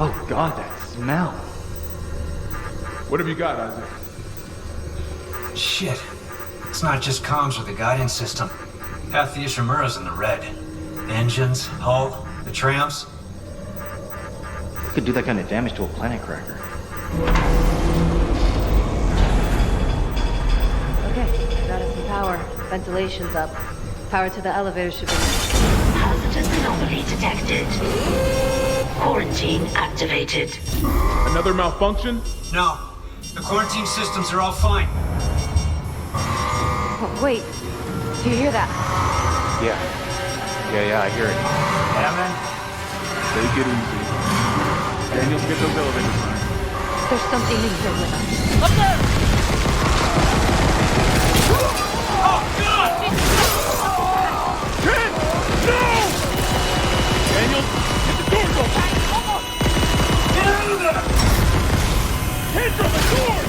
Oh god, that smell. What have you got, Isaac? Shit. It's not just comms or the guidance system. Half the Ishimura's in the red. Engines, hull, the trams. Could do that kind of damage to a planet cracker. Okay, got us some power. Ventilation's up. Power to the elevator should be... Hazardous anomaly detected. Quarantine activated. Another malfunction? No. The quarantine systems are all fine. Oh, wait. Do you hear that? Yeah, I hear it. Yeah, man? Take it easy. Daniel, get those elevators running. There's something in here with us. Up there! Oh, God! Ken! No! Daniel, get the doors open! Get out of there! Hands on the door!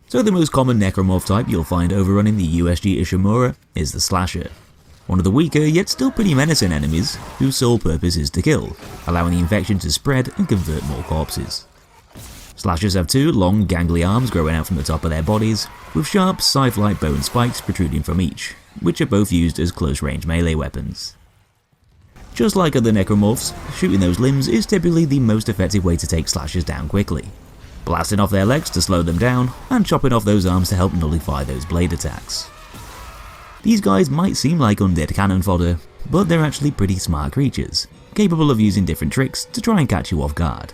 So the most common necromorph type you'll find overrunning the USG Ishimura is the Slasher. One of the weaker yet still pretty menacing enemies whose sole purpose is to kill, allowing the infection to spread and convert more corpses. Slashers have two long gangly arms growing out from the top of their bodies, with sharp scythe-like bone spikes protruding from each, which are both used as close-range melee weapons. Just like other necromorphs, shooting those limbs is typically the most effective way to take slashers down quickly. Blasting off their legs to slow them down, and chopping off those arms to help nullify those blade attacks. These guys might seem like undead cannon fodder, but they're actually pretty smart creatures, capable of using different tricks to try and catch you off guard.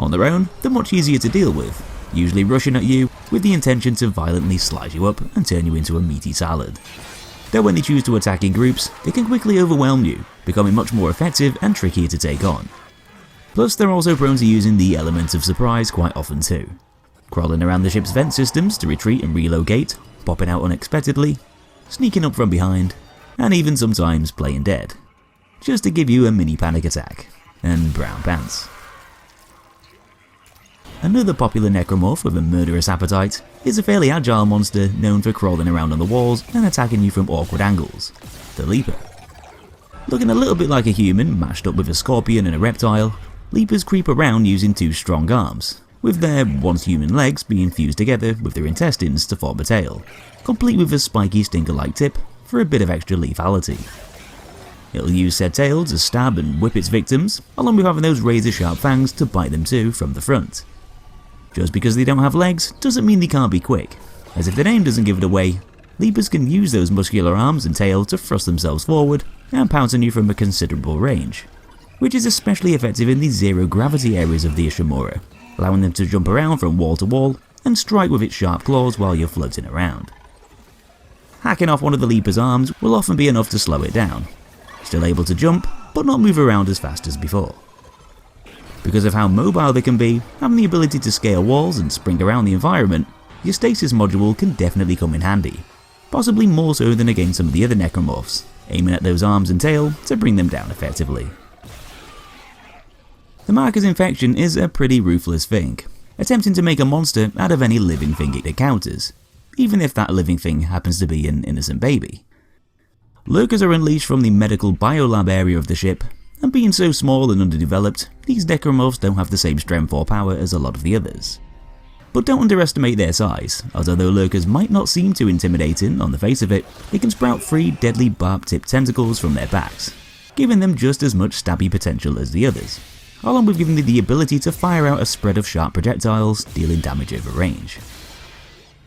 On their own, they're much easier to deal with, usually rushing at you with the intention to violently slice you up and turn you into a meaty salad. Though when they choose to attack in groups, they can quickly overwhelm you, becoming much more effective and trickier to take on. Plus, they're also prone to using the element of surprise quite often too. Crawling around the ship's vent systems to retreat and relocate, popping out unexpectedly, sneaking up from behind, and even sometimes playing dead, just to give you a mini panic attack, and brown pants. Another popular necromorph with a murderous appetite is a fairly agile monster known for crawling around on the walls and attacking you from awkward angles, the Leaper. Looking a little bit like a human mashed up with a scorpion and a reptile, Leapers creep around using two strong arms, with their once human legs being fused together with their intestines to form a tail, complete with a spiky stinker-like tip for a bit of extra lethality. It'll use said tail to stab and whip its victims, along with having those razor-sharp fangs to bite them too from the front. Just because they don't have legs doesn't mean they can't be quick, as if the name doesn't give it away, Leapers can use those muscular arms and tail to thrust themselves forward and pounce on you from a considerable range, which is especially effective in the zero-gravity areas of the Ishimura, allowing them to jump around from wall to wall and strike with its sharp claws while you're floating around. Hacking off one of the Leaper's arms will often be enough to slow it down, still able to jump, but not move around as fast as before. Because of how mobile they can be, having the ability to scale walls and spring around the environment, your stasis module can definitely come in handy, possibly more so than against some of the other necromorphs, aiming at those arms and tail to bring them down effectively. The Marker's infection is a pretty ruthless thing, attempting to make a monster out of any living thing it encounters, even if that living thing happens to be an innocent baby. Lurkers are unleashed from the medical biolab area of the ship, and being so small and underdeveloped, these necromorphs don't have the same strength or power as a lot of the others. But don't underestimate their size, as although lurkers might not seem too intimidating on the face of it, they can sprout 3 deadly barb-tipped tentacles from their backs, giving them just as much stabby potential as the others, along with giving them the ability to fire out a spread of sharp projectiles, dealing damage over range.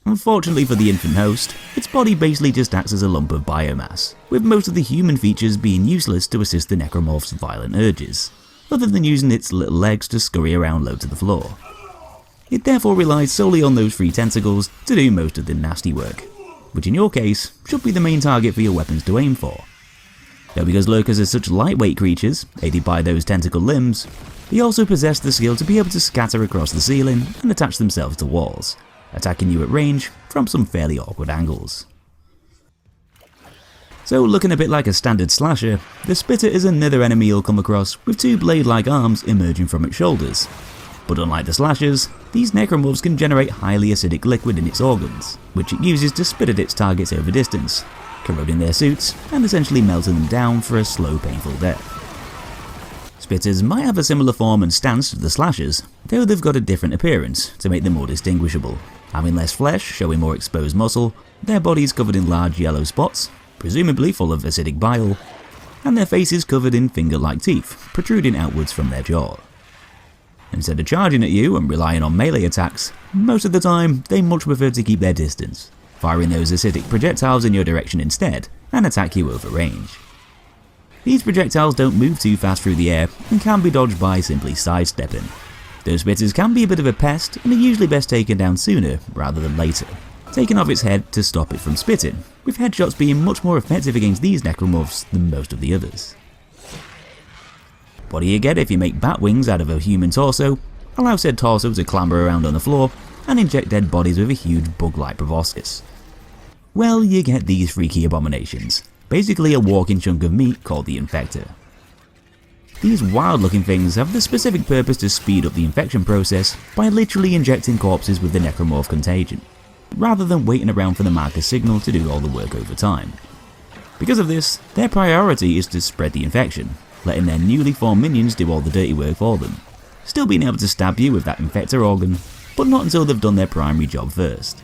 Unfortunately for the infant host, its body basically just acts as a lump of biomass, with most of the human features being useless to assist the necromorph's violent urges, other than using its little legs to scurry around low to the floor. It therefore relies solely on those 3 tentacles to do most of the nasty work, which in your case should be the main target for your weapons to aim for. Though because lurkers are such lightweight creatures, aided by those tentacle limbs, they also possess the skill to be able to scatter across the ceiling and attach themselves to walls, attacking you at range from some fairly awkward angles. So looking a bit like a standard slasher, the Spitter is another enemy you'll come across with 2 blade-like arms emerging from its shoulders. But unlike the slashers, these necromorphs can generate highly acidic liquid in its organs, which it uses to spit at its targets over distance, corroding their suits and essentially melting them down for a slow, painful death. Spitters might have a similar form and stance to the slashers, though they've got a different appearance to make them more distinguishable. Having less flesh, showing more exposed muscle, their bodies covered in large yellow spots, presumably full of acidic bile, and their faces covered in finger-like teeth protruding outwards from their jaw. Instead of charging at you and relying on melee attacks, most of the time they much prefer to keep their distance, firing those acidic projectiles in your direction instead, and attack you over range. These projectiles don't move too fast through the air and can be dodged by simply sidestepping. Those spitters can be a bit of a pest and are usually best taken down sooner rather than later, taking off its head to stop it from spitting, with headshots being much more effective against these necromorphs than most of the others. What do you get if you make bat wings out of a human torso, allow said torso to clamber around on the floor, and inject dead bodies with a huge bug-like proboscis? Well, you get these freaky abominations, basically a walking chunk of meat called the Infector. These wild-looking things have the specific purpose to speed up the infection process by literally injecting corpses with the necromorph contagion, rather than waiting around for the marker signal to do all the work over time. Because of this, their priority is to spread the infection, letting their newly formed minions do all the dirty work for them, still being able to stab you with that infector organ, but not until they've done their primary job first.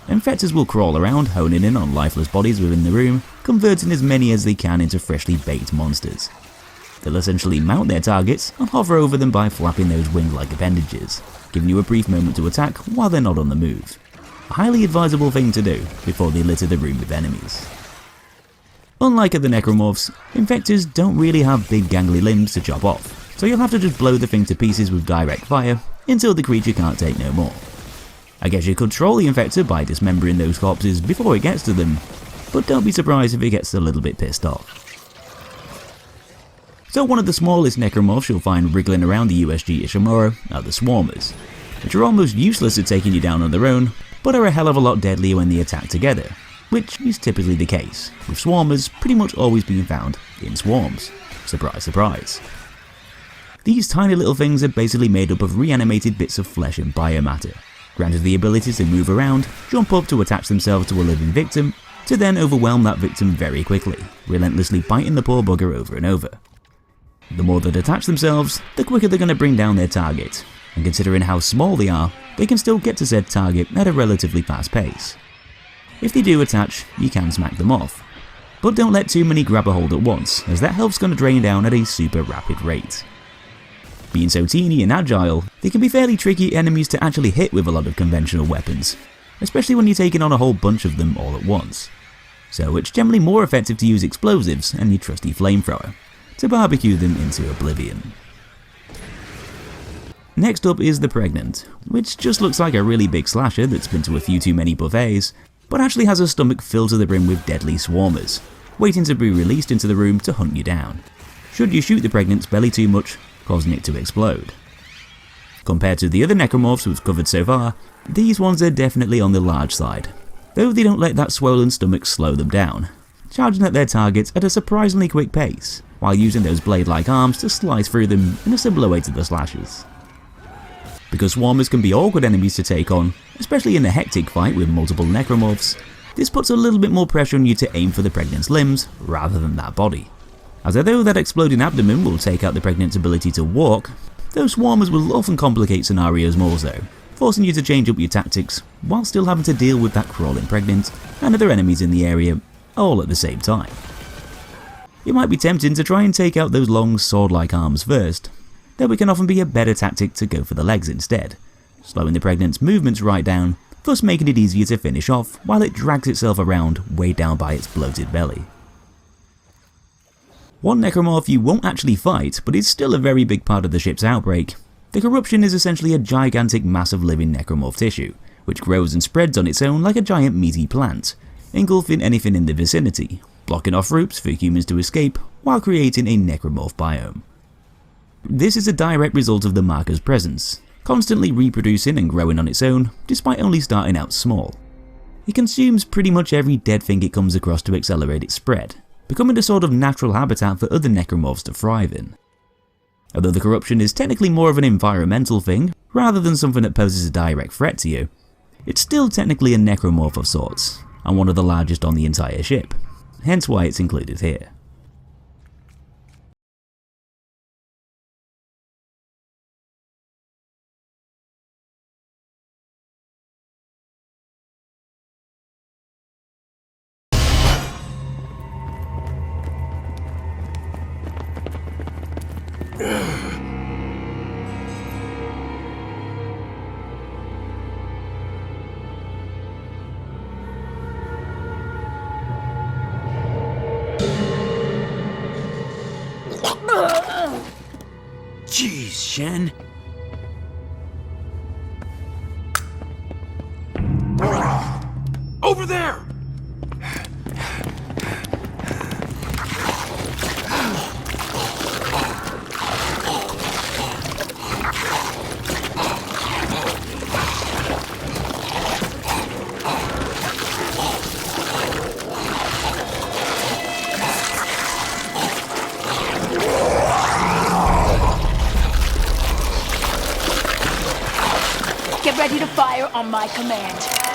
Infectors will crawl around, honing in on lifeless bodies within the room, converting as many as they can into freshly baked monsters. They'll essentially mount their targets and hover over them by flapping those wing-like appendages, giving you a brief moment to attack while they're not on the move. A highly advisable thing to do before they litter the room with enemies. Unlike other necromorphs, infectors don't really have big gangly limbs to chop off, so you'll have to just blow the thing to pieces with direct fire until the creature can't take no more. I guess you could troll the infector by dismembering those corpses before it gets to them, but don't be surprised if it gets a little bit pissed off. So one of the smallest necromorphs you'll find wriggling around the USG Ishimura are the Swarmers, which are almost useless at taking you down on their own, but are a hell of a lot deadlier when they attack together, which is typically the case, with Swarmers pretty much always being found in swarms. Surprise, surprise. These tiny little things are basically made up of reanimated bits of flesh and biomatter, granted the ability to move around, jump up to attach themselves to a living victim, to then overwhelm that victim very quickly, relentlessly biting the poor bugger over and over. The more that attach themselves, the quicker they're going to bring down their target, and considering how small they are, they can still get to said target at a relatively fast pace. If they do attach, you can smack them off, but don't let too many grab a hold at once, as that health's going to drain down at a super rapid rate. Being so teeny and agile, they can be fairly tricky enemies to actually hit with a lot of conventional weapons, especially when you're taking on a whole bunch of them all at once. So it's generally more effective to use explosives and your trusty flamethrower to barbecue them into oblivion. Next up is the Pregnant, which just looks like a really big slasher that's been to a few too many buffets, but actually has a stomach filled to the brim with deadly swarmers, waiting to be released into the room to hunt you down, should you shoot the Pregnant's belly too much, causing it to explode. Compared to the other necromorphs we've covered so far, these ones are definitely on the large side, though they don't let that swollen stomach slow them down, charging at their targets at a surprisingly quick pace, while using those blade-like arms to slice through them in a similar way to the slashers. Because swarmers can be awkward enemies to take on, especially in a hectic fight with multiple necromorphs, this puts a little bit more pressure on you to aim for the Pregnant's limbs rather than that body. As although that exploding abdomen will take out the Pregnant's ability to walk, those swarmers will often complicate scenarios more so, forcing you to change up your tactics while still having to deal with that crawling pregnant and other enemies in the area all at the same time. It might be tempting to try and take out those long sword-like arms first, though it can often be a better tactic to go for the legs instead, slowing the pregnant's movements right down, thus making it easier to finish off while it drags itself around weighed down by its bloated belly. One necromorph you won't actually fight, but is still a very big part of the ship's outbreak. The corruption is essentially a gigantic mass of living necromorph tissue, which grows and spreads on its own like a giant meaty plant, engulfing anything in the vicinity, blocking off routes for humans to escape while creating a necromorph biome. This is a direct result of the marker's presence, constantly reproducing and growing on its own despite only starting out small. It consumes pretty much every dead thing it comes across to accelerate its spread, becoming a sort of natural habitat for other necromorphs to thrive in. Although the corruption is technically more of an environmental thing, rather than something that poses a direct threat to you, it's still technically a necromorph of sorts, and one of the largest on the entire ship, hence why it's included here. Jeez, Shen. Over there! Get ready to fire on my command.